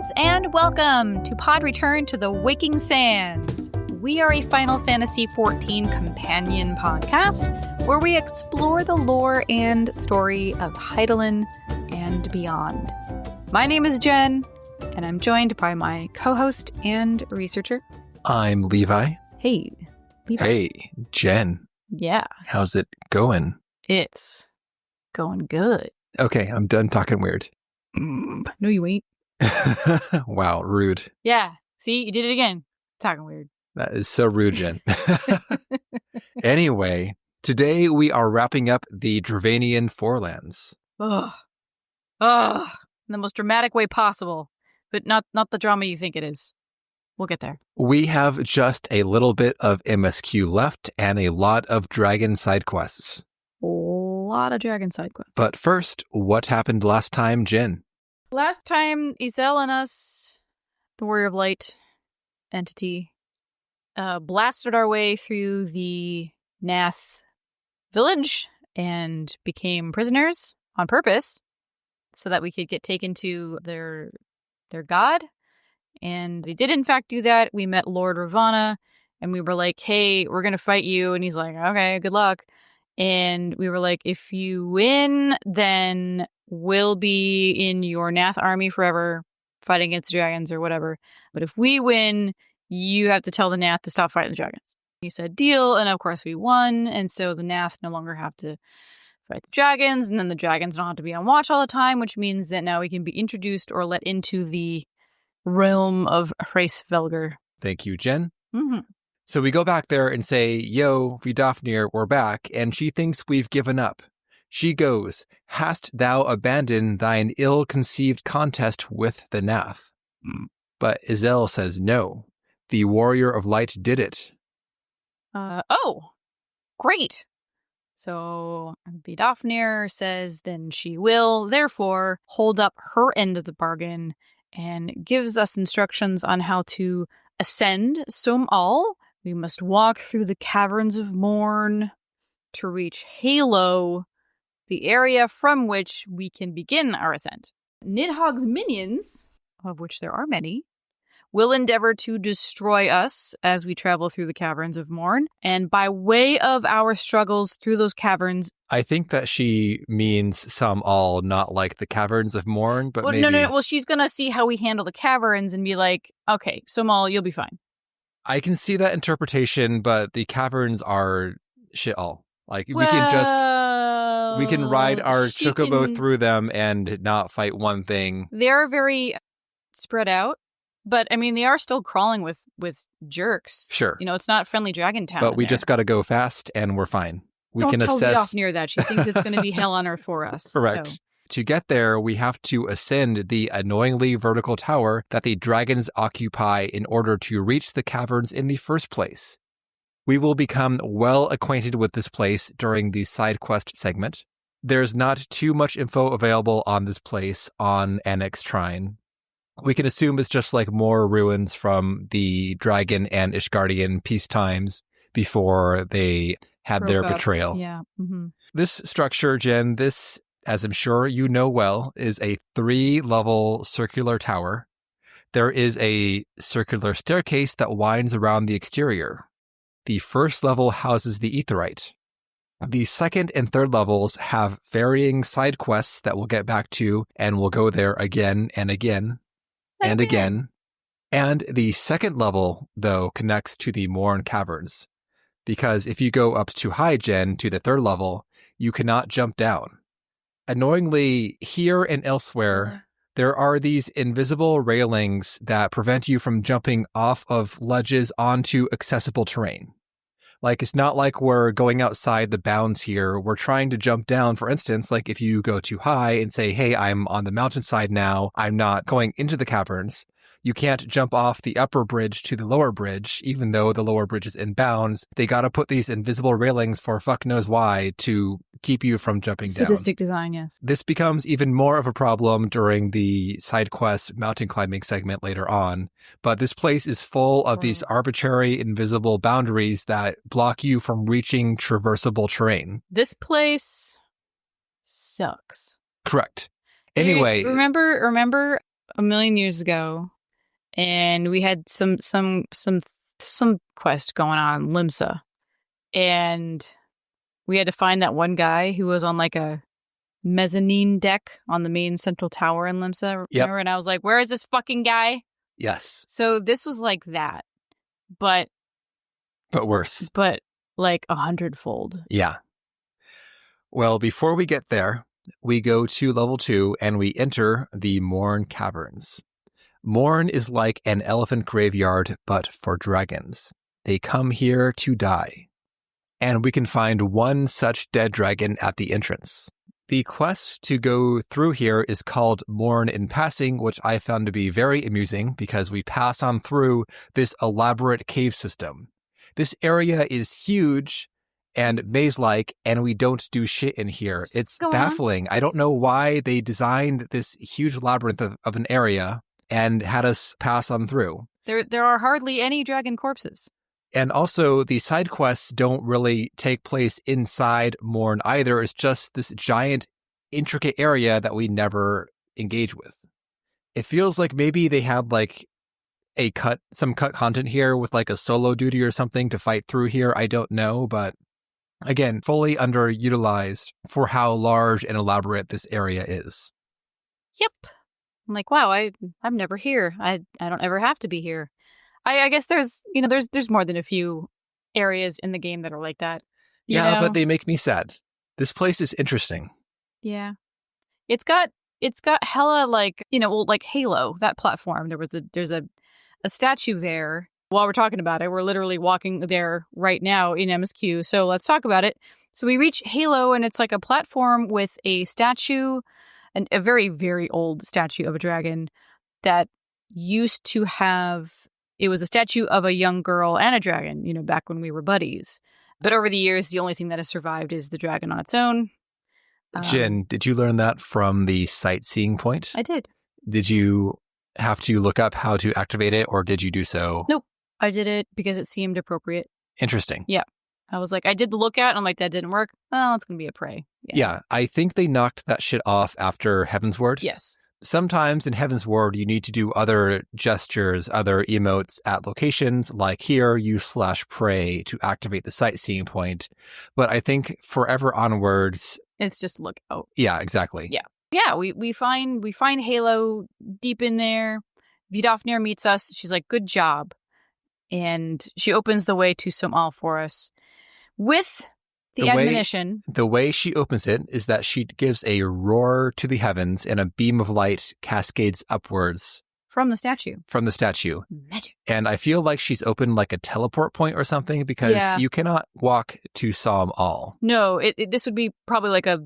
friends, and welcome to Pod Return to the Waking Sands. We are a Final Fantasy XIV companion podcast where we explore the lore and story of Hydaelyn and beyond. My name is Jen, and I'm joined by my co-host and researcher. I'm Levi. Hey, Levi. Hey, Jen. Yeah. How's it going? It's going good. Okay, I'm done talking weird. No, you ain't. Wow, rude. Yeah. See, you did it again. Talking weird. That is so rude, Jen. Anyway, today we are wrapping up the Dravanian Forelands. Ugh. In the most dramatic way possible. But not the drama you think it is. We'll get there. We have just a little bit of MSQ left and a lot of dragon side quests. A lot of dragon side quests. But first, what happened last time, Jen? Last time, Isel and us, the Warrior of Light entity, blasted our way through the Nath village and became prisoners on purpose so that we could get taken to their god. And they did, in fact, do that. We met Lord Ravana, and we were like, hey, we're going to fight you. And he's like, okay, good luck. And we were like, if you win, then we'll be in your Nath army forever, fighting against the dragons or whatever. But if we win, you have to tell the Nath to stop fighting the dragons. He said, deal. And of course we won. And so the Nath no longer have to fight the dragons. And then the dragons don't have to be on watch all the time, which means that now we can be introduced or let into the realm of Hraesvelgr. Thank you, Jen. Mm-hmm. So we go back there and say, yo, Vidofnir, we're back. And she thinks we've given up. She goes, hast thou abandoned thine ill-conceived contest with the Nath? But Isel says no. The Warrior of Light did it. Oh, great. So Vidofnir says then she will, therefore, hold up her end of the bargain and gives us instructions on how to ascend Sohm. We must walk through the caverns of Mourn to reach Halo, the area from which we can begin our ascent. Nidhogg's minions, of which there are many, will endeavor to destroy us as we travel through the caverns of Mourn. And by way of our struggles through those caverns... I think that she means Sohm, not like the caverns of Mourn, but maybe... No. Well, she's going to see how we handle the caverns and be like, okay, Sohm, you'll be fine. I can see that interpretation, but the caverns are shit all. Like, we can ride our chocobo through them and not fight one thing. They are very spread out, but I mean, they are still crawling with jerks. Sure. You know, it's not friendly dragon town. But we just got to go fast and we're fine. Don't tell Vidofnir near that. She thinks it's going to be hell on earth for us. Correct. So. To get there, we have to ascend the annoyingly vertical tower that the dragons occupy in order to reach the caverns in the first place. We will become well acquainted with this place during the side quest segment. There's not too much info available on this place on Anyx Trine. We can assume it's just like more ruins from the Dragon and Ishgardian peace times before they had their betrayal. Yeah. Mm-hmm. This structure, Jen, this, as I'm sure you know well, is a 3-level circular tower. There is a circular staircase that winds around the exterior. The first level houses the Aetheryte. The second and third levels have varying side quests that we'll get back to, and we'll go there again and again and again. And the second level, though, connects to the Mourn Caverns. Because if you go up too high, Jen, to the third level, you cannot jump down. Annoyingly, here and elsewhere, there are these invisible railings that prevent you from jumping off of ledges onto accessible terrain. Like, it's not like we're going outside the bounds here. We're trying to jump down, for instance, like if you go too high and say, hey, I'm on the mountainside now, I'm not going into the caverns. You can't jump off the upper bridge to the lower bridge, even though the lower bridge is in bounds. They got to put these invisible railings for fuck knows why to keep you from jumping down. Sadistic design, yes. This becomes even more of a problem during the side quest mountain climbing segment later on. But this place is full of these arbitrary invisible boundaries that block you from reaching traversable terrain. This place sucks. Correct. Anyway. Remember a million years ago, and we had some quest going on in Limsa, and we had to find that one guy who was on like a mezzanine deck on the main central tower in Limsa. Yep. Remember? And I was like, where is this fucking guy? Yes. So this was like that, but worse. But like 100-fold. Yeah. Well, before we get there, we go to level 2 and we enter the Mourn Caverns. Mourn is like an elephant graveyard, but for dragons. They come here to die. And we can find one such dead dragon at the entrance. The quest to go through here is called Mourn in Passing, which I found to be very amusing because we pass on through this elaborate cave system. This area is huge and maze-like, and we don't do shit in here. It's baffling. I don't know why they designed this huge labyrinth of an area and had us pass on through. There are hardly any dragon corpses. And also, the side quests don't really take place inside Mourn either. It's just this giant, intricate area that we never engage with. It feels like maybe they had like some cut content here with like a solo duty or something to fight through here. I don't know, but again, fully underutilized for how large and elaborate this area is. Yep. I'm like, wow, I'm never here. I don't ever have to be here. I guess there's more than a few areas in the game that are like that. Yeah, but they make me sad. This place is interesting. Yeah. It's got hella like, like Halo, that platform. There's a statue there. While we're talking about it, we're literally walking there right now in MSQ. So let's talk about it. So we reach Halo, and it's like a platform with a statue, and a very, very old statue of a dragon that used to have. It was a statue of a young girl and a dragon, back when we were buddies. But over the years, the only thing that has survived is the dragon on its own. Jen, did you learn that from the sightseeing point? I did. Did you have to look up how to activate it, or did you do so? Nope. I did it because it seemed appropriate. Interesting. Yeah. I was like, I did the lookout, and I'm like, that didn't work. Well, it's going to be a prey. Yeah, I think they knocked that shit off after Heavensward. Yes. Sometimes in Heavensward, you need to do other gestures, other emotes at locations, like here, /pray to activate the sightseeing point. But I think forever onwards, it's just look out. Yeah, exactly. Yeah. Yeah, we find Halo deep in there. Vidofnir meets us. She's like, good job. And she opens the way to Sohm for us with the admonition. The way she opens it is that she gives a roar to the heavens and a beam of light cascades upwards. From the statue. Magic. And I feel like she's opened like a teleport point or something because you cannot walk to Sohm all. No, this would be probably like a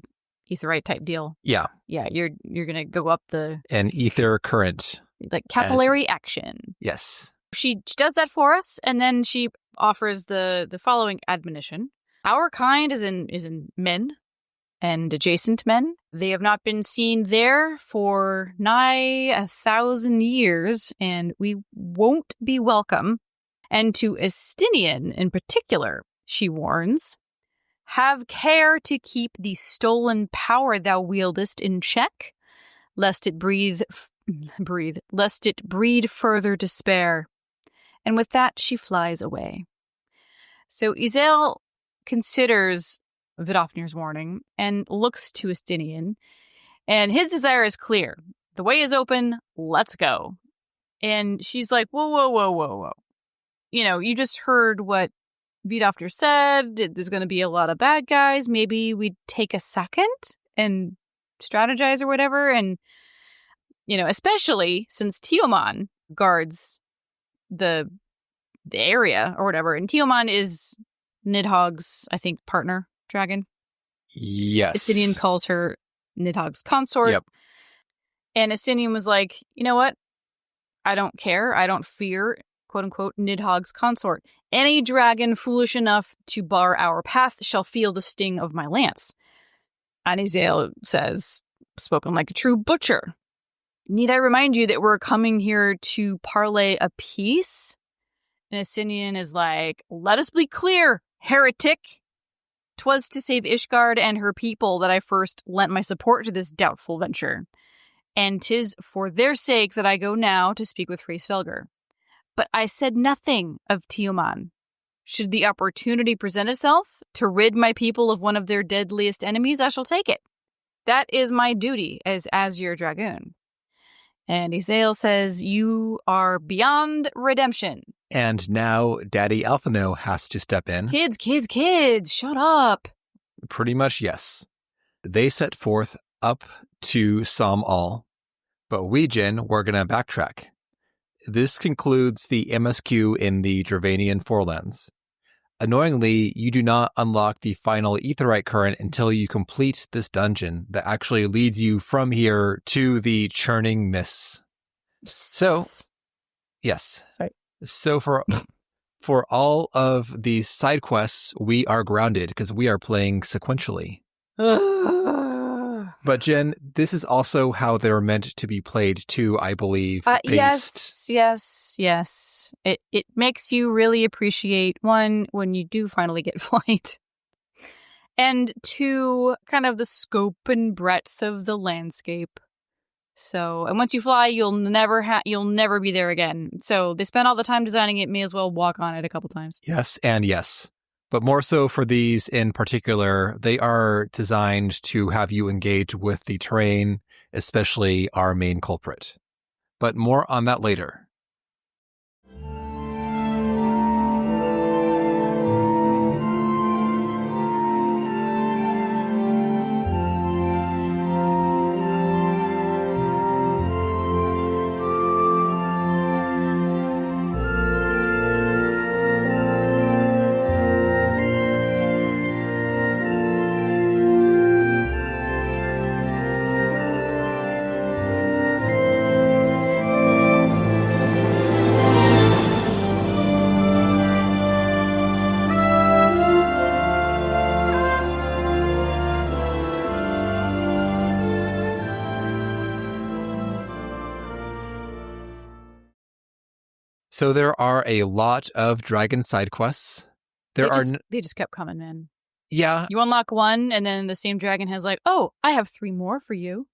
etherite type deal. Yeah. Yeah, you're going to go up an ether current. Like capillary action. Yes. She does that for us, and then she offers the following admonition. Our kind is in men and adjacent men. They have not been seen there for nigh 1,000 years, and we won't be welcome. And to Estinian in particular, she warns, have care to keep the stolen power thou wieldest in check, lest it breed further despair. And with that, she flies away. So Izel considers Vidofnir's warning and looks to Estinian, and his desire is clear. The way is open, let's go. And she's like, whoa. You just heard what Vidofnir said. There's going to be a lot of bad guys. Maybe we take a second and strategize or whatever. And, especially since Tiamat guards the area or whatever. And Tiamat is Nidhogg's, I think, partner dragon. Yes. Estinian calls her Nidhogg's consort. Yep. And Estinian was like, you know what? I don't care. I don't fear, quote unquote, Nidhogg's consort. Any dragon foolish enough to bar our path shall feel the sting of my lance. Anizel says, spoken like a true butcher. Need I remind you that we're coming here to parley a peace? And Estinian is like, let us be clear, heretic. 'Twas to save Ishgard and her people that I first lent my support to this doubtful venture. and 'tis for their sake that I go now to speak with Frey Svelgr. But I said nothing of Tiamat. Should the opportunity present itself to rid my people of one of their deadliest enemies, I shall take it. That is my duty as Azure Dragoon. And Isael says, you are beyond redemption. And now Daddy Alphino has to step in. Kids, shut up. Pretty much, yes. They set forth up to Sohm all, but we're going to backtrack. This concludes the MSQ in the Dravanian Forelands. Annoyingly, you do not unlock the final Aetheryte current until you complete this dungeon that actually leads you from here to the Churning Mists. So, yes. Sorry. So for all of these side quests, we are grounded because we are playing sequentially. But Jen, this is also how they're meant to be played too, I believe. Yes. It makes you really appreciate, one, when you do finally get flight, and two, kind of the scope and breadth of the landscape. So, and once you fly, you'll never be there again. So they spent all the time designing it, may as well walk on it a couple times. Yes, and yes. But more so for these in particular, they are designed to have you engage with the terrain, especially our main culprit. But more on that later. So there are a lot of dragon side quests. They just kept coming, man. Yeah. You unlock one, and then the same dragon has like, oh, I have 3 more for you.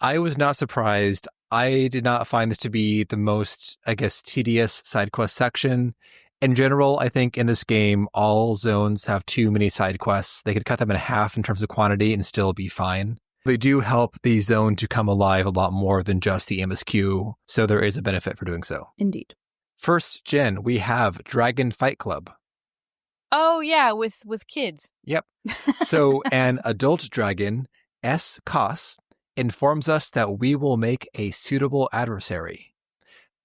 I was not surprised. I did not find this to be the most, tedious side quest section. In general, I think in this game, all zones have too many side quests. They could cut them in half in terms of quantity and still be fine. They do help the zone to come alive a lot more than just the MSQ, so there is a benefit for doing so. Indeed. First, Jen, we have Dragon Fight Club. Oh, yeah, with kids. Yep. So an adult dragon, S. Kos, informs us that we will make a suitable adversary.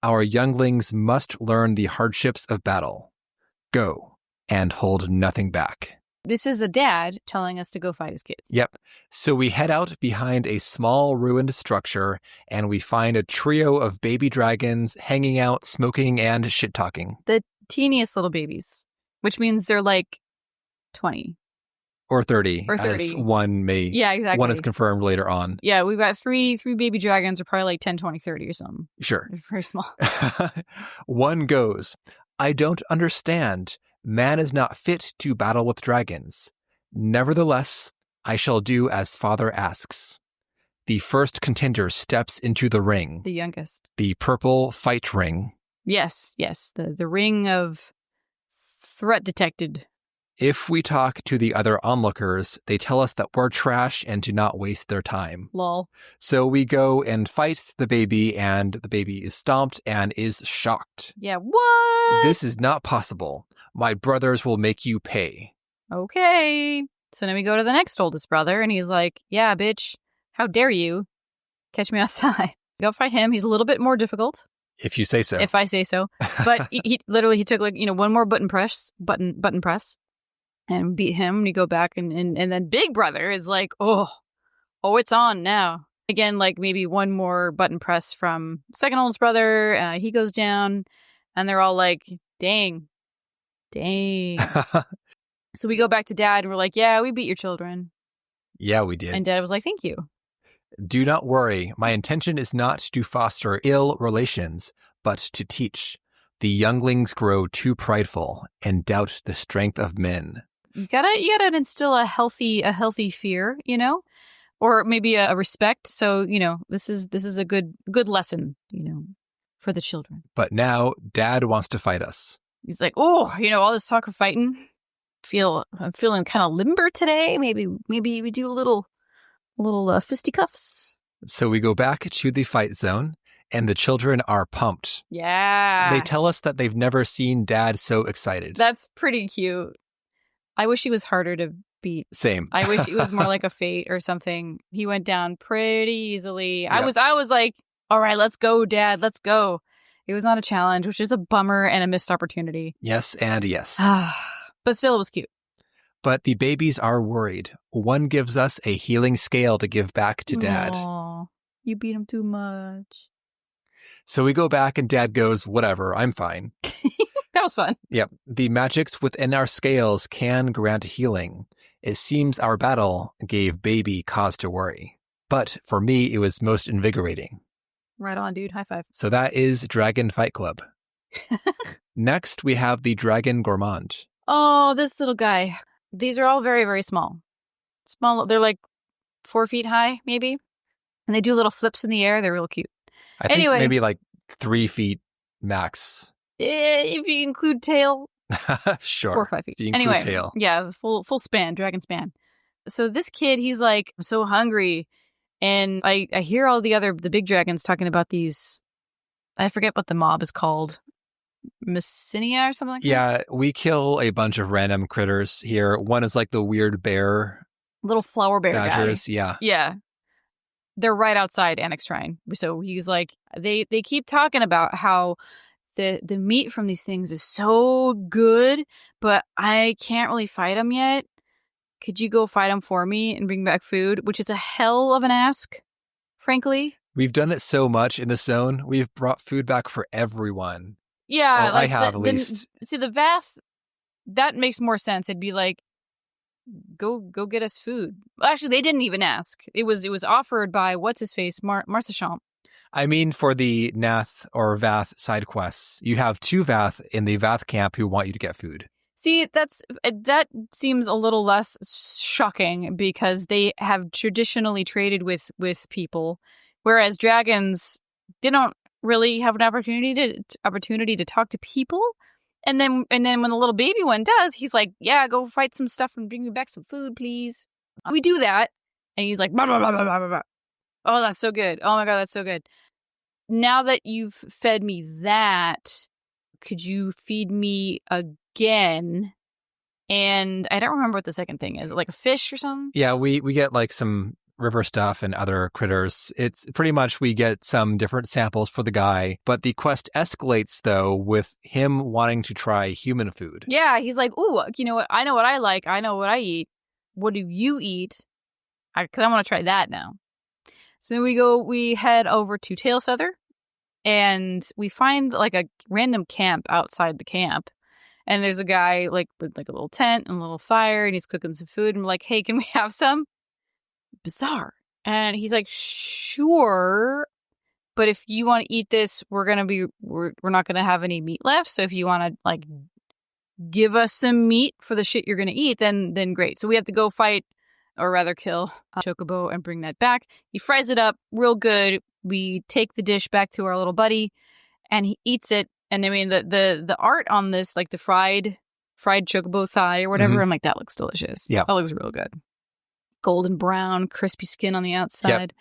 Our younglings must learn the hardships of battle. Go, and hold nothing back. This is a dad telling us to go fight his kids. Yep. So we head out behind a small ruined structure, and we find a trio of baby dragons hanging out, smoking, and shit-talking. The teeniest little babies, which means they're like 20. Or 30. Or 30. As one may. Yeah, exactly. One is confirmed later on. Yeah, we've got three baby dragons are probably like 10, 20, 30 or something. Sure. They're very small. One goes, I don't understand. Man is not fit to battle with dragons. Nevertheless, I shall do as father asks. The first contender steps into the ring. The youngest. The purple fight ring. Yes. The ring of threat detected. If we talk to the other onlookers, they tell us that we're trash and do not waste their time. Lol. So we go and fight the baby, and the baby is stomped and is shocked. Yeah, what? This is not possible. My brothers will make you pay. Okay. So then we go to the next oldest brother, and he's like, yeah, bitch, how dare you catch me outside? Go fight him. He's a little bit more difficult. If you say so. If I say so. But he literally took one more button press, and beat him, and you go back, and then big brother is like, oh, it's on now. Again, like maybe one more button press from second oldest brother. He goes down, and they're all like, dang. So we go back to dad, and we're like, yeah, we beat your children. Yeah, we did. And dad was like, thank you. Do not worry. My intention is not to foster ill relations, but to teach. The younglings grow too prideful and doubt the strength of men. You gotta instill a healthy fear, or maybe a respect. So, this is a good lesson, for the children. But now Dad wants to fight us. He's like, oh, all this talk of fighting. I'm feeling kind of limber today. Maybe we do a little fisticuffs. So we go back to the fight zone, and the children are pumped. Yeah. They tell us that they've never seen Dad so excited. That's pretty cute. I wish he was harder to beat. Same. I wish it was more like a Fate or something. He went down pretty easily. Yep. I was like, all right, let's go, Dad. Let's go. It was not a challenge, which is a bummer and a missed opportunity. Yes and yes. But still, it was cute. But the babies are worried. One gives us a healing scale to give back to Dad. Aww, you beat him too much. So we go back and Dad goes, whatever, I'm fine. That was fun. Yep. The magics within our scales can grant healing. It seems our battle gave Baby cause to worry. But for me, it was most invigorating. Right on, dude. High five. So that is Dragon Fight Club. Next, we have the Dragon Gourmand. Oh, this little guy. These are all very, very small. They're like 4 feet high, maybe. And they do little flips in the air. They're real cute. I think maybe like 3 feet max. If you include tail. Sure. 4 or 5 feet. If you include Anyway, tail. yeah, full span, dragon span. So this kid, he's like, I'm so hungry. And I hear all the big dragons talking about these. I forget what the mob is called. Mycinia or something like that? Yeah, we kill a bunch of random critters here. One is like the weird bear. Little flower bear badgers, guy. yeah. Yeah. They're right outside Anyx Trine. So he's like, they keep talking about how the meat from these things is so good, but I can't really fight them yet. Could you go fight them for me and bring back food? Which is a hell of an ask, frankly. We've done it so much in the zone. We've brought food back for everyone. Yeah. Well, I have, at least. See, the Vath, that makes more sense. It'd be like, go get us food. Well, actually, they didn't even ask. It was offered by, what's-his-face, Marcachon. I mean, for the Nath or Vath side quests, you have 2 Vath in the Vath camp who want you to get food. See, that seems a little less shocking because they have traditionally traded with people, whereas dragons, they don't really have an opportunity to talk to people. And then when the little baby one does, he's like, yeah, go fight some stuff and bring me back some food, please. We do that. And he's like, blah, blah, blah, blah, blah, blah. Oh, that's so good. Oh my God, that's so good. Now that you've fed me that, could you feed me again? And I don't remember what the second thing is. Like a fish or something? Yeah, we get like some river stuff and other critters. It's pretty much we get some different samples for the guy, but the quest escalates though with him wanting to try human food. Yeah, he's like, ooh, you know what? I know what I like. I know what I eat. What do you eat? Because I want to try that now. So we head over to Tailfeather and we find like a random camp outside the camp. And there's a guy like with like a little tent and a little fire and he's cooking some food. And we're like, hey, can we have some? Bizarre. And he's like, sure. But if you want to eat this, we're not going to have any meat left. So if you want to like give us some meat for the shit you're going to eat, then great. So we have to go fight or rather kill a chocobo and bring that back. He fries it up real good. We take the dish back to our little buddy and he eats it. And I mean, the art on this, like the fried chocobo thigh or whatever, I'm like, that looks delicious. Yeah. That looks real good. Golden brown, crispy skin on the outside. Yep.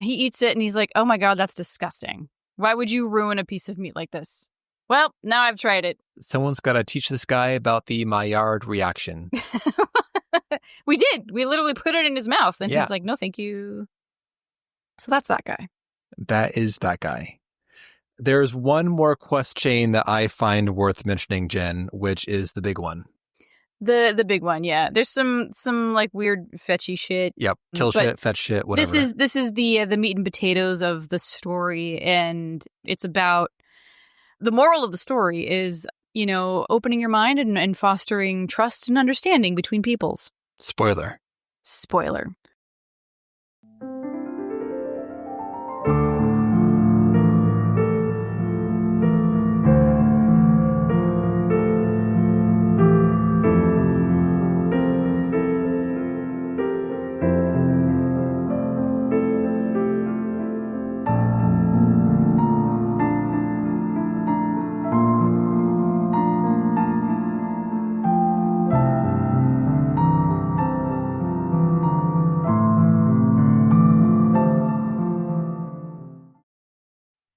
He eats it and he's like, oh my God, that's disgusting. Why would you ruin a piece of meat like this? Well, now I've tried it. Someone's got to teach this guy about the Maillard reaction. We did. We literally put it in his mouth and he's like, no, thank you. So that's that guy. That is that guy. There's one more quest chain that I find worth mentioning, Jen, which is the big one. The big one, yeah. There's some like weird fetchy shit. Yep, kill shit, fetch shit, whatever. This is the meat and potatoes of the story, and it's about the moral of the story is, you know, opening your mind and fostering trust and understanding between peoples. Spoiler.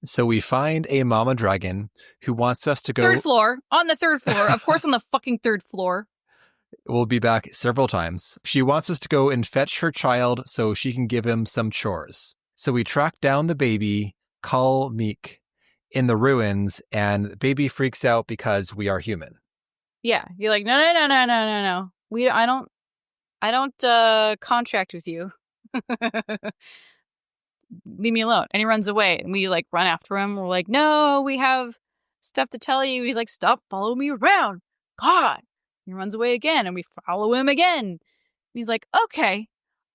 So we find a mama dragon who wants us to go. Third floor. On the third floor. Of course, on the fucking third floor. We'll be back several times. She wants us to go and fetch her child so she can give him some chores. So we track down the baby, Kal Meek, in the ruins, and the baby freaks out because we are human. Yeah, you're like, no. I don't contract with you. Leave me alone. And he runs away, and we like run after him. We're like, no, we have stuff to tell you. He's like, stop, follow me around. God. He runs away again, and we follow him again. And he's like, okay,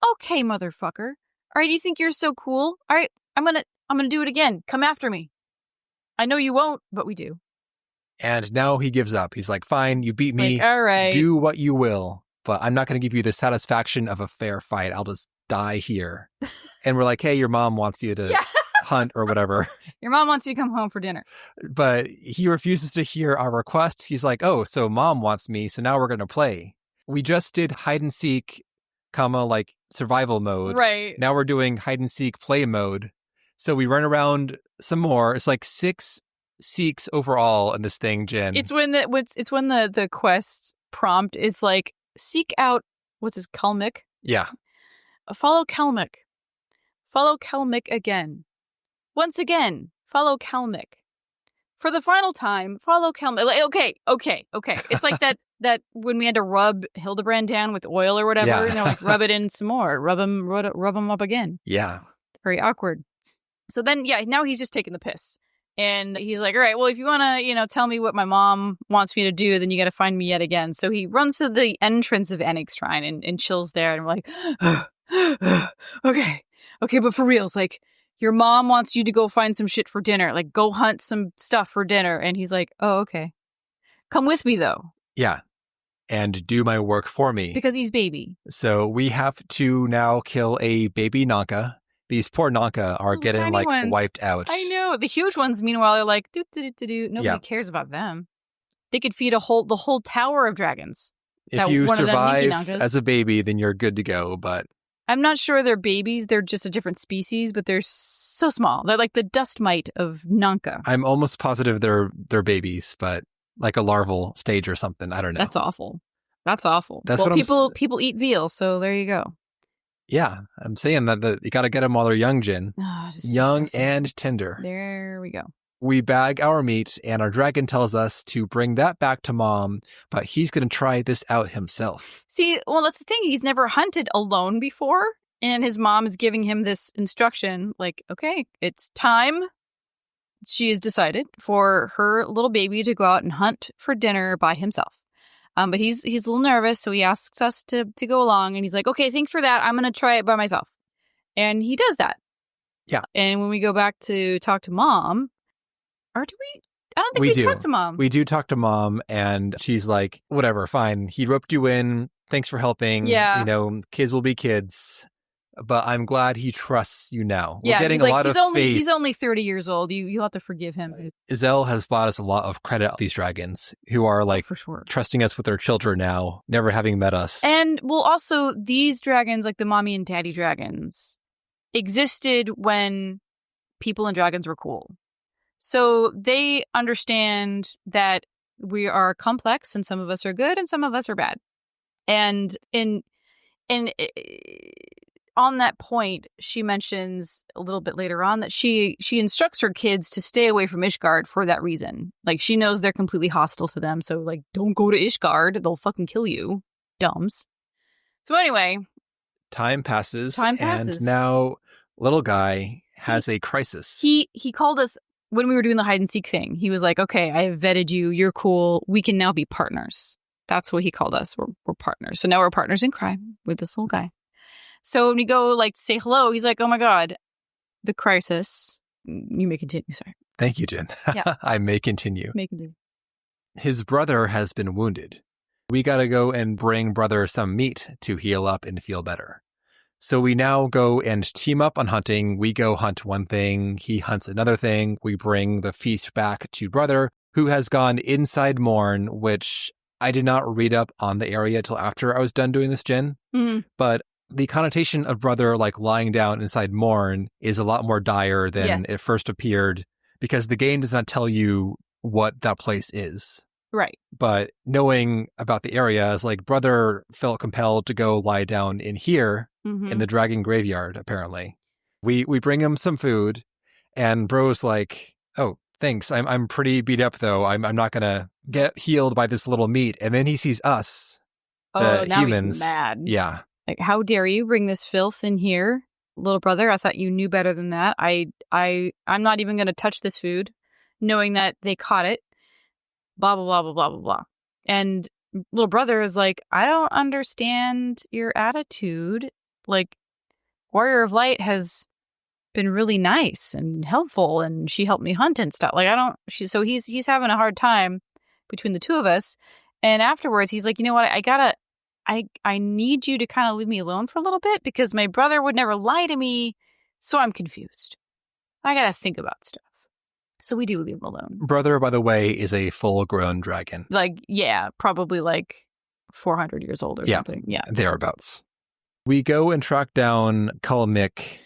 motherfucker. All right, you think you're so cool? All right, I'm gonna do it again. Come after me. I know you won't, but we do. And now he gives up. He's like, fine, you beat me. Like, all right. Do what you will, but I'm not going to give you the satisfaction of a fair fight. I'll just die here. And we're like, hey, your mom wants you to hunt or whatever. Your mom wants you to come home for dinner. But he refuses to hear our request. He's like, oh, so mom wants me, so now we're going to play. We just did hide and seek, like survival mode. Right. Now we're doing hide and seek play mode. So we run around some more. It's like 6 seeks overall in this thing, Jen. It's when the quest prompt is like, seek out, what's his, Kalmik? Yeah. Follow Kalmik. Follow Kalmik again. Once again, follow Kalmik. For the final time, follow Kalmik. Like, okay. It's like that when we had to rub Hildebrand down with oil or whatever, like rub it in some more, rub him up again. Yeah. Very awkward. So then, now he's just taking the piss. And he's like, all right, well, if you want to, tell me what my mom wants me to do, then you got to find me yet again. So he runs to the entrance of Anyx Trine and chills there. And we're like, okay, but for reals, like, your mom wants you to go find some shit for dinner. Like, go hunt some stuff for dinner. And he's like, oh, okay. Come with me, though. Yeah. And do my work for me. Because he's baby. So we have to now kill a baby Nanka. These poor Nanka are getting like ones. wiped out. I know. The huge ones, meanwhile, are like, do. Nobody cares about them. They could feed the whole tower of dragons. If you survive as a baby, then you're good to go. But I'm not sure they're babies. They're just a different species, but they're so small. They're like the dust mite of Nanka. I'm almost positive they're babies, but like a larval stage or something. I don't know. That's awful. That's what people eat veal, so there you go. Yeah, I'm saying that you got to get them while they're young, Jen. Young and tender. There we go. We bag our meat, and our dragon tells us to bring that back to Mom, but he's going to try this out himself. See, well, that's the thing. He's never hunted alone before, and his mom is giving him this instruction, like, okay, it's time. She has decided for her little baby to go out and hunt for dinner by himself. But he's a little nervous, so he asks us to go along, and he's like, okay, thanks for that. I'm going to try it by myself. And he does that. Yeah. And when we go back to talk to Mom, or do we? I don't think we talk to Mom. We do talk to Mom, and she's like, whatever, fine. He roped you in. Thanks for helping. Yeah. Kids will be kids. But I'm glad he trusts you now. Yeah, we're getting a lot of faith. He's only 30 years old. You'll have to forgive him. Izel has bought us a lot of credit, these dragons, who are like for sure trusting us with their children now, never having met us. And well, also these dragons, like the mommy and daddy dragons, existed when people and dragons were cool. So they understand that we are complex, and some of us are good, and some of us are bad. And on that point, she mentions a little bit later on that she instructs her kids to stay away from Ishgard for that reason. Like, she knows they're completely hostile to them, so, like, don't go to Ishgard. They'll fucking kill you. Dumbs. So anyway. Time passes. And now little guy has a crisis. He called us when we were doing the hide and seek thing. He was like, okay, I have vetted you. You're cool. We can now be partners. That's what he called us. We're partners. So now we're partners in crime with this little guy. So when we go, like, say hello, he's like, oh, my God, the crisis. You may continue, sorry. Thank you, Jen. Yeah. I may continue. May continue. His brother has been wounded. We got to go and bring brother some meat to heal up and feel better. So we now go and team up on hunting. We go hunt one thing. He hunts another thing. We bring the feast back to brother, who has gone inside Mourn, which I did not read up on the area till after I was done doing this, Jen. Mm-hmm. But the connotation of brother like lying down inside Mourn is a lot more dire than it first appeared because the game does not tell you what that place is. Right. But knowing about the area is like brother felt compelled to go lie down in here in the dragon graveyard, apparently. We bring him some food and bro's like, oh, thanks. I'm pretty beat up though. I'm not gonna get healed by this little meat. And then he sees us, the now humans. He's mad. Yeah. Like, how dare you bring this filth in here, little brother? I thought you knew better than that. I'm not even gonna touch this food, knowing that they caught it. Blah blah blah blah blah blah blah. And little brother is like, I don't understand your attitude. Like, Warrior of Light has been really nice and helpful, and she helped me hunt and stuff. Like, so he's having a hard time between the two of us. And afterwards, he's like, you know what? I need you to kind of leave me alone for a little bit, because my brother would never lie to me, so I'm confused. I gotta think about stuff. So we do leave him alone. Brother, by the way, is a full-grown dragon. Like, yeah, probably like 400 years old or something. Yeah, thereabouts. We go and track down Kalmeek,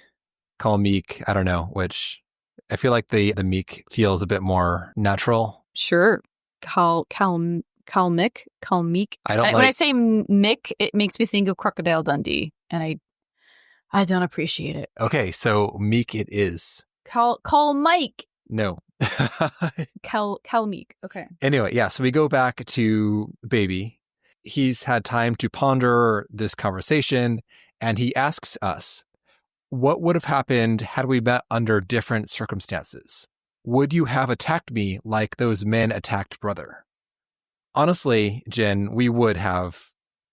I don't know, which I feel like the meek feels a bit more natural. Sure. Kalmeek. I don't when I say Mick, it makes me think of Crocodile Dundee, and I don't appreciate it. Okay, so meek it is. Kalmeek. No. Kalmeek. Okay. Anyway, yeah, so we go back to Baby. He's had time to ponder this conversation, and he asks us, what would have happened had we met under different circumstances? Would you have attacked me like those men attacked brother? Honestly, Jen, we would have.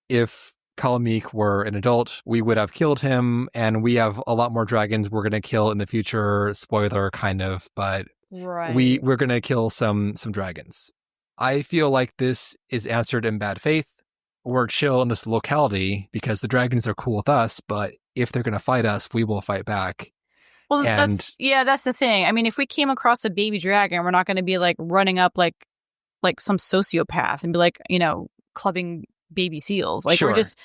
If Kalmeek were an adult, we would have killed him, and we have a lot more dragons we're going to kill in the future. Spoiler, kind of, but right. we're going to kill some dragons. I feel like this is answered in bad faith. We're chill in this locality because the dragons are cool with us, but if they're going to fight us, we will fight back. Well, that's the thing. I mean, if we came across a baby dragon, we're not going to be like running up like some sociopath and be like, clubbing baby seals. Like, sure. We're just,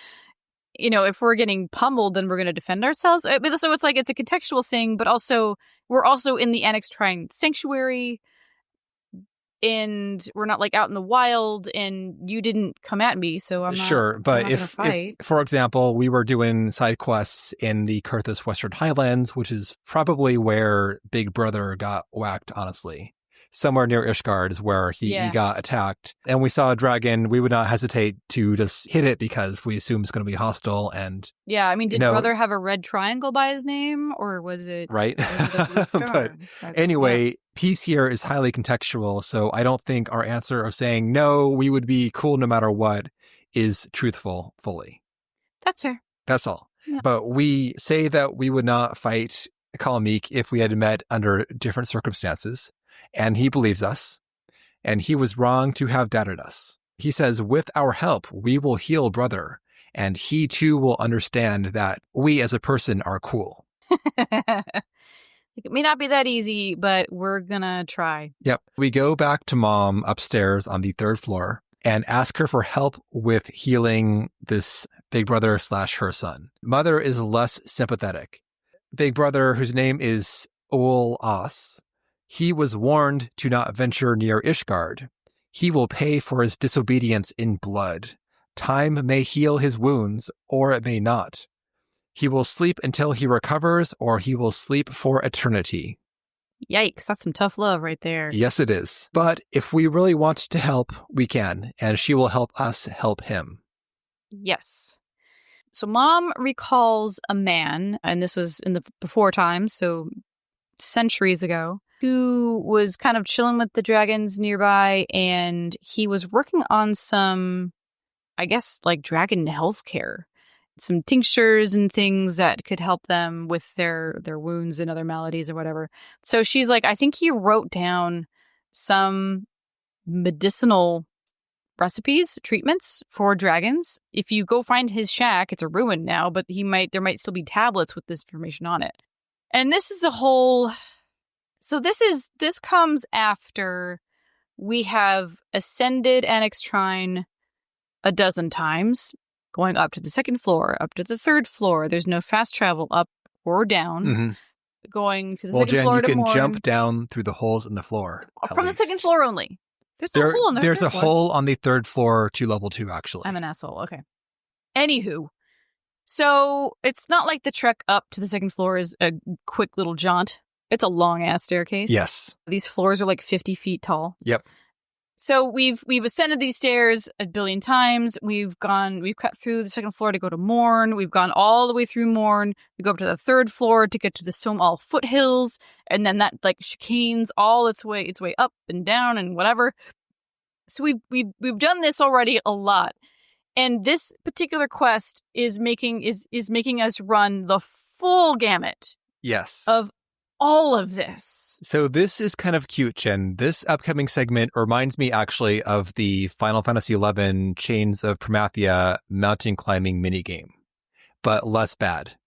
if we're getting pummeled, then we're going to defend ourselves. So it's like, it's a contextual thing, but also we're also in the Anyx Trine sanctuary, and we're not like out in the wild, and you didn't come at me, so I'm not. Sure, but if, for example, we were doing side quests in the Kurthus Western Highlands, which is probably where Big Brother got whacked, honestly. Somewhere near Ishgard is where he got attacked. And we saw a dragon, we would not hesitate to just hit it because we assume it's going to be hostile. And yeah, I mean, did Brother have a red triangle by his name, or was it right? Was it a blue star? But anyway, peace here is highly contextual, so I don't think our answer of saying no, we would be cool no matter what, is truthful fully. That's fair. That's all. Yeah. But we say that we would not fight Kalmeek if we had met under different circumstances. And he believes us, and he was wrong to have doubted us. He says, with our help, we will heal brother, and he too will understand that we as a person are cool. It may not be that easy, but we're gonna try. Yep. We go back to Mom upstairs on the 3rd floor and ask her for help with healing this Big Brother / her son. Mother is less sympathetic. Big Brother, whose name is Ol As, he was warned to not venture near Ishgard. He will pay for his disobedience in blood. Time may heal his wounds, or it may not. He will sleep until he recovers, or he will sleep for eternity. Yikes, that's some tough love right there. Yes, it is. But if we really want to help, we can, and she will help us help him. Yes. So Mom recalls a man, and this was in the before times, so centuries ago, who was kind of chilling with the dragons nearby, and he was working on some, I guess, like dragon healthcare. Some tinctures and things that could help them with their wounds and other maladies or whatever. So she's like, I think he wrote down some medicinal recipes, treatments for dragons. If you go find his shack, it's a ruin now, but there might still be tablets with this information on it. And this is a whole... So this comes after we have ascended Anyx Trine a dozen times, going up to the 2nd floor, up to the 3rd floor. There's no fast travel up or down. Mm-hmm. going to the Well, second Jen, floor you to can Mourn. jump down through the holes in the floor. From the second floor only. There's no hole in the There's third a floor. hole on the third floor to level 2, actually. I'm an asshole. Okay. Anywho, so it's not like the trek up to the second floor is a quick little jaunt. It's a long-ass staircase. Yes. These floors are like 50 feet tall. Yep. So we've ascended these stairs a billion times. We've cut through the second floor to go to Mourn. We've gone all the way through Mourn. We go up to the third floor to get to the Sohm foothills, and then that like chicanes all its way up and down and whatever. So we've done this already a lot. And this particular quest is making us run the full gamut. Yes. Of all of this. So this is kind of cute, Jen. This upcoming segment reminds me actually of the Final Fantasy XI Chains of Promathia mountain climbing minigame, but less bad.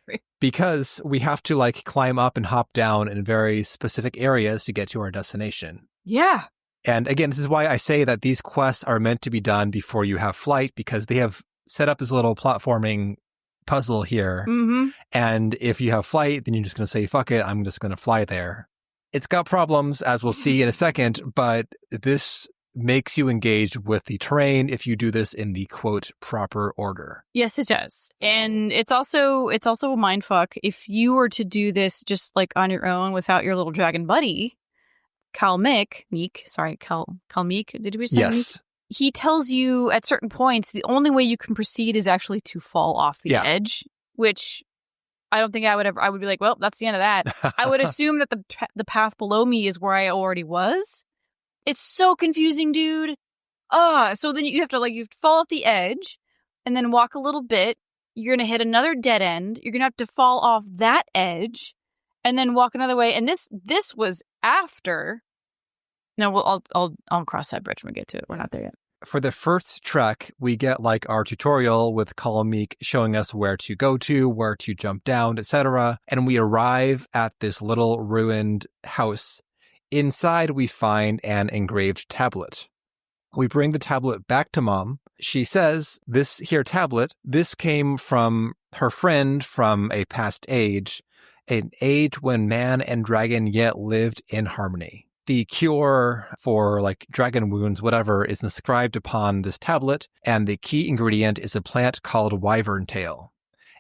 Right. Because we have to like climb up and hop down in very specific areas to get to our destination. Yeah. And again, this is why I say that these quests are meant to be done before you have flight, because they have set up this little platforming puzzle here. Mm-hmm. And if you have flight, then you're just going to say, fuck it, I'm just going to fly there. It's got problems, as we'll see in a second, but this makes you engage with the terrain if you do this in the, quote, proper order. Yes, it does. And it's also a mindfuck. If you were to do this just like on your own without your little dragon buddy, Meek, did we say Yes. Meek? He tells you at certain points the only way you can proceed is actually to fall off the edge, which I don't think I would be like, well, that's the end of that. I would assume that the path below me is where I already was. It's so confusing, dude. So then you have to fall off the edge and then walk a little bit. You're going to hit another dead end. You're going to have to fall off that edge and then walk another way. And this was after. No, I'll cross that bridge when we get to it. We're not there yet. For the first trek, we get like our tutorial with Meek showing us where to go to, where to jump down, etc. And we arrive at this little ruined house. Inside, we find an engraved tablet. We bring the tablet back to Mom. She says, this here tablet, this came from her friend from a past age, an age when man and dragon yet lived in harmony. The cure for like dragon wounds, whatever, is inscribed upon this tablet, and the key ingredient is a plant called wyvern tail.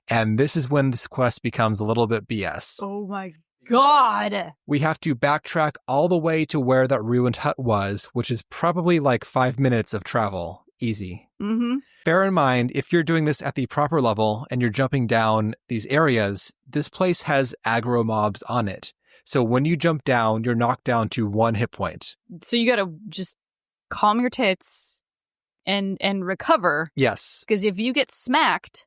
And this is when this quest becomes a little bit BS. Oh my God! We have to backtrack all the way to where that ruined hut was, which is probably like 5 minutes of travel. Easy. Mm-hmm. Bear in mind, if you're doing this at the proper level and you're jumping down these areas, this place has aggro mobs on it. So when you jump down, you're knocked down to 1 hit point. So you gotta just calm your tits and recover. Yes. Because if you get smacked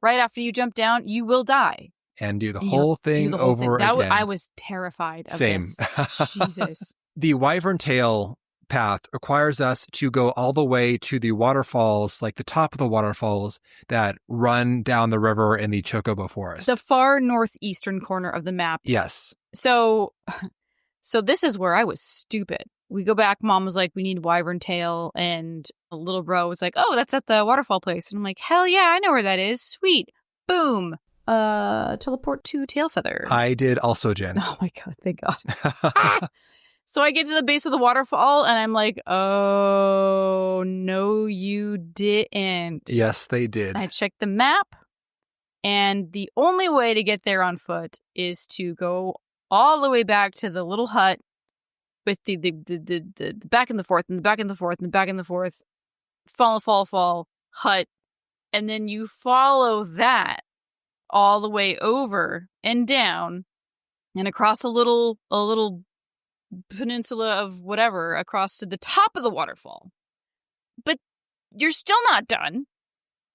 right after you jump down, you will die. And do the whole thing over again. I was terrified of this. Jesus. The wyvern tail path requires us to go all the way to the waterfalls, like the top of the waterfalls that run down the river in the Chocobo Forest. The far northeastern corner of the map. Yes. So this is where I was stupid. We go back, Mom was like, we need wyvern tail, and a little bro was like, oh, that's at the waterfall place. And I'm like, hell yeah, I know where that is. Sweet. Boom. Teleport to Tailfeather. I did also, Jen. Oh my God, thank God. So I get to the base of the waterfall, and I'm like, oh, no, you didn't. Yes, they did. I checked the map, and the only way to get there on foot is to go all the way back to the little hut with the back and the forth, and the back and the forth, and the back and the forth, fall, hut, and then you follow that all the way over and down and across a little peninsula of whatever across to the top of the waterfall. But you're still not done.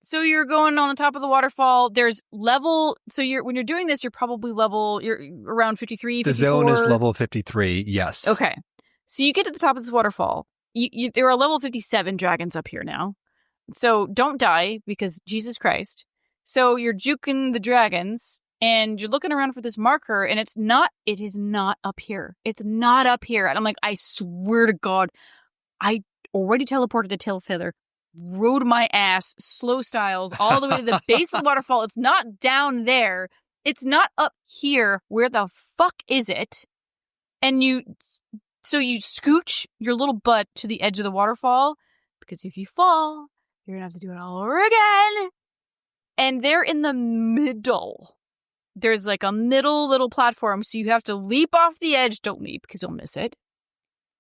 So you're going on the top of the waterfall. There's level. So when you're doing this, you're probably you're around 53, 54. The zone is level 53. Yes. Okay. So you get to the top of this waterfall. There are level 57 dragons up here now. So don't die because Jesus Christ. So you're juking the dragons and you're looking around for this marker and it is not up here. It's not up here. And I'm like, I swear to God, I already teleported to Tailfeather, rode my ass, slow styles, all the way to the base of the waterfall. It's not down there. it's not up here. Where the fuck is it? And so you scooch your little butt to the edge of the waterfall, because if you fall, you're gonna have to do it all over again. And they're in the middle. There's like a middle little platform, so you have to leap off the edge. Don't leap, because you'll miss it.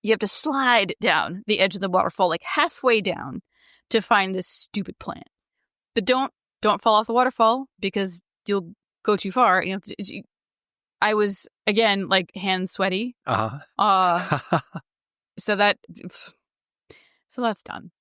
You have to slide down the edge of the waterfall, like halfway down, to find this stupid plant. But don't fall off the waterfall, because you'll go too far. I was, again, like, hands sweaty. So that's done.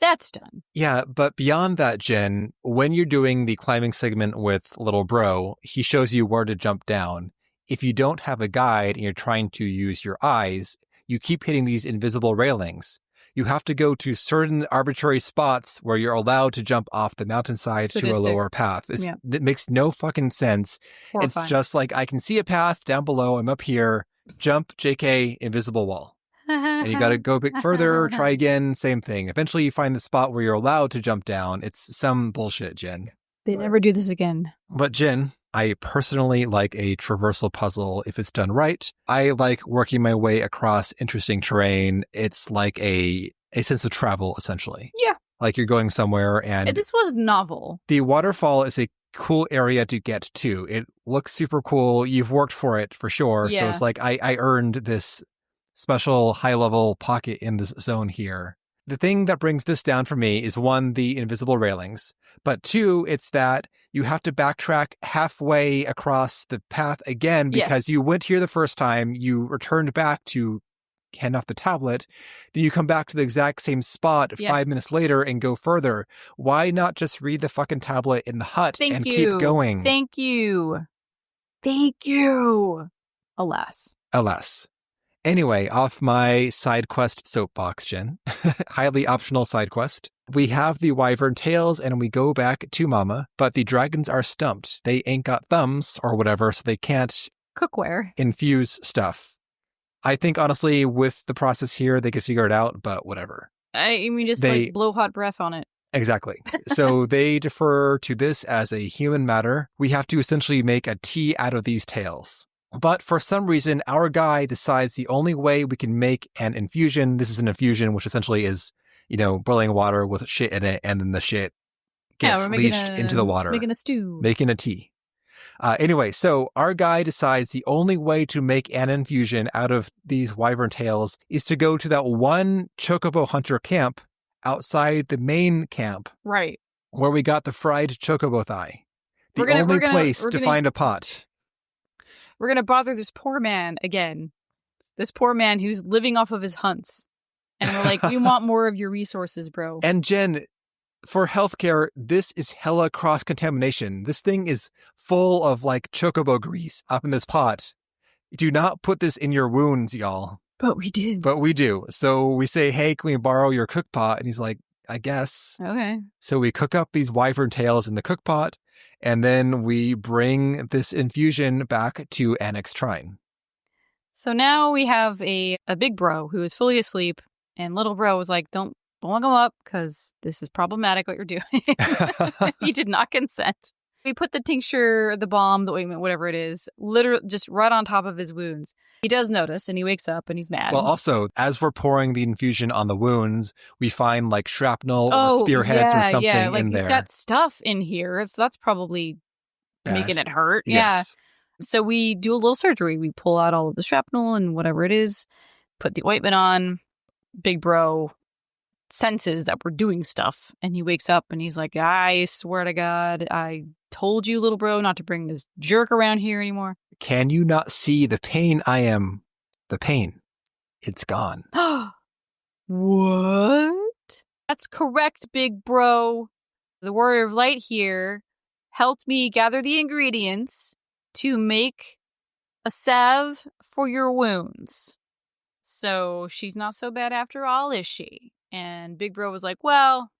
That's done. Yeah, but beyond that, Jen, when you're doing the climbing segment with little bro, he shows you where to jump down. If you don't have a guide and you're trying to use your eyes, you keep hitting these invisible railings. You have to go to certain arbitrary spots where you're allowed to jump off the mountainside to a lower path. It makes no fucking sense. Horrifying. It's just like, I can see a path down below. I'm up here. Jump, JK, invisible wall. And you got to go a bit further, try again, same thing. Eventually you find the spot where you're allowed to jump down. It's some bullshit, Jen. They never do this again. But Jen, I personally like a traversal puzzle if it's done right. I like working my way across interesting terrain. It's like a sense of travel, essentially. Yeah. Like you're going somewhere and... This was novel. The waterfall is a cool area to get to. It looks super cool. You've worked for it for sure. Yeah. So it's like I earned this special high-level pocket in this zone here. The thing that brings this down for me is, one, the invisible railings, but two, it's that you have to backtrack halfway across the path again because you went here the first time, you returned back to hand off the tablet, then you come back to the exact same spot 5 minutes later and go further. Why not just read the fucking tablet in the hut and keep going? Thank you. Alas. Anyway, off my side quest soapbox, Jen. Highly optional side quest. We have the wyvern tails and we go back to Mama, but the dragons are stumped. They ain't got thumbs or whatever, so they can't cookware infuse stuff. I think, honestly, with the process here, they could figure it out, but whatever. I mean, just like blow hot breath on it. Exactly. So they defer to this as a human matter. We have to essentially make a tea out of these tails. But for some reason, our guy decides the only way we can make an infusion, this is an infusion, which essentially is, boiling water with shit in it, and then the shit gets leached into the water. Making a stew. Making a tea. Anyway, so our guy decides the only way to make an infusion out of these wyvern tails is to go to that one chocobo hunter camp outside the main camp. Right. Where we got the fried chocobo thigh. The only place to find a pot. We're going to bother this poor man again. This poor man who's living off of his hunts. And we're like, we want more of your resources, bro. And Jen, for healthcare, this is hella cross-contamination. This thing is full of chocobo grease up in this pot. Do not put this in your wounds, y'all. But we do. So we say, hey, can we borrow your cook pot? And he's like, I guess. Okay. So we cook up these wyvern tails in the cook pot. And then we bring this infusion back to Anyx Trine. So now we have a big bro who is fully asleep. And little bro was like, don't lock him up because this is problematic what you're doing. He did not consent. We put the tincture, the balm, the ointment, whatever it is, literally just right on top of his wounds. He does notice and he wakes up and he's mad. Well, also, as we're pouring the infusion on the wounds, we find shrapnel or spearheads or something in there. He's got stuff in here. So that's probably bad. Making it hurt. Yes. Yeah. So we do a little surgery. We pull out all of the shrapnel and whatever it is, put the ointment on. Big bro senses that we're doing stuff and he wakes up and he's like, I swear to God, I told you, little bro, not to bring this jerk around here anymore. Can you not see the pain I am? The pain. It's gone. What? That's correct, big bro. The Warrior of Light here helped me gather the ingredients to make a salve for your wounds. So she's not so bad after all, is she? And Big Bro was like, well,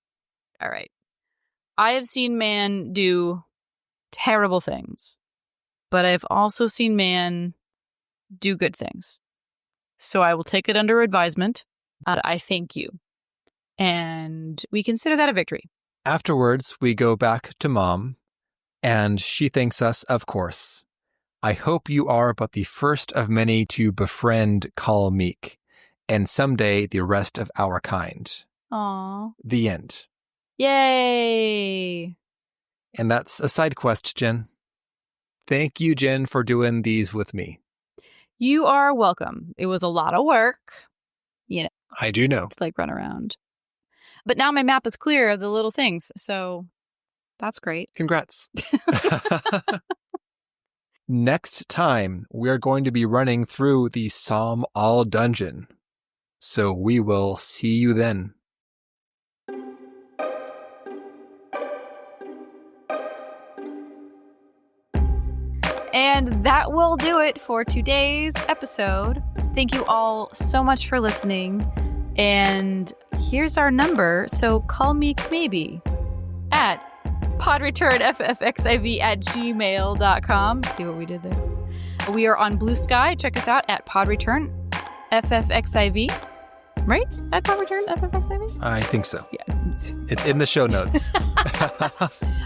all right. I have seen man do terrible things, but I've also seen man do good things. So I will take it under advisement. I thank you. And we consider that a victory. Afterwards, we go back to Mom. And she thanks us, of course. I hope you are but the first of many to befriend Call Meek, and someday the rest of our kind. Aw. The end. Yay! And that's a side quest, Jen. Thank you, Jen, for doing these with me. You are welcome. It was a lot of work. You know. I do know. To run around. But now my map is clear of the little things, so that's great. Congrats. Next time, we're going to be running through the Sohm All dungeon. So we will see you then. And that will do it for today's episode. Thank you all so much for listening. And here's our number, so call me maybe at podreturnffxiv@gmail.com. See what we did there. We are on Blue Sky. Check us out at podreturnffxiv. Right? At podreturnffxiv? I think so. Yeah. It's in the show notes.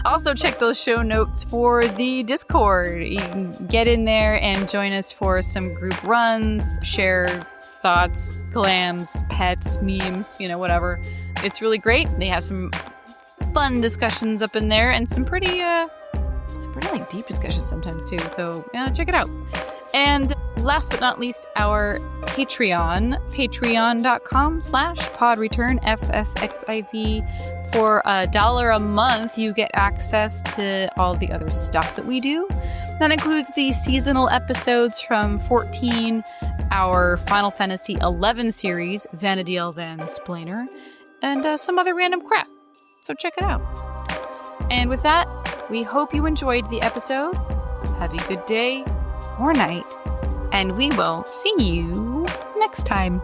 Also, check those show notes for the Discord. You can get in there and join us for some group runs, share thoughts, clams, pets, memes, whatever. It's really great. They have some fun discussions up in there and some pretty deep discussions sometimes too. So check it out. And last but not least, our Patreon, patreon.com/podreturnffxiv. For $1 a month, you get access to all the other stuff that we do. That includes the seasonal episodes from 14, our Final Fantasy XI series, Vanadiel Van Splainer, and some other random crap. So check it out. And with that, we hope you enjoyed the episode. Have a good day or night, and we will see you next time.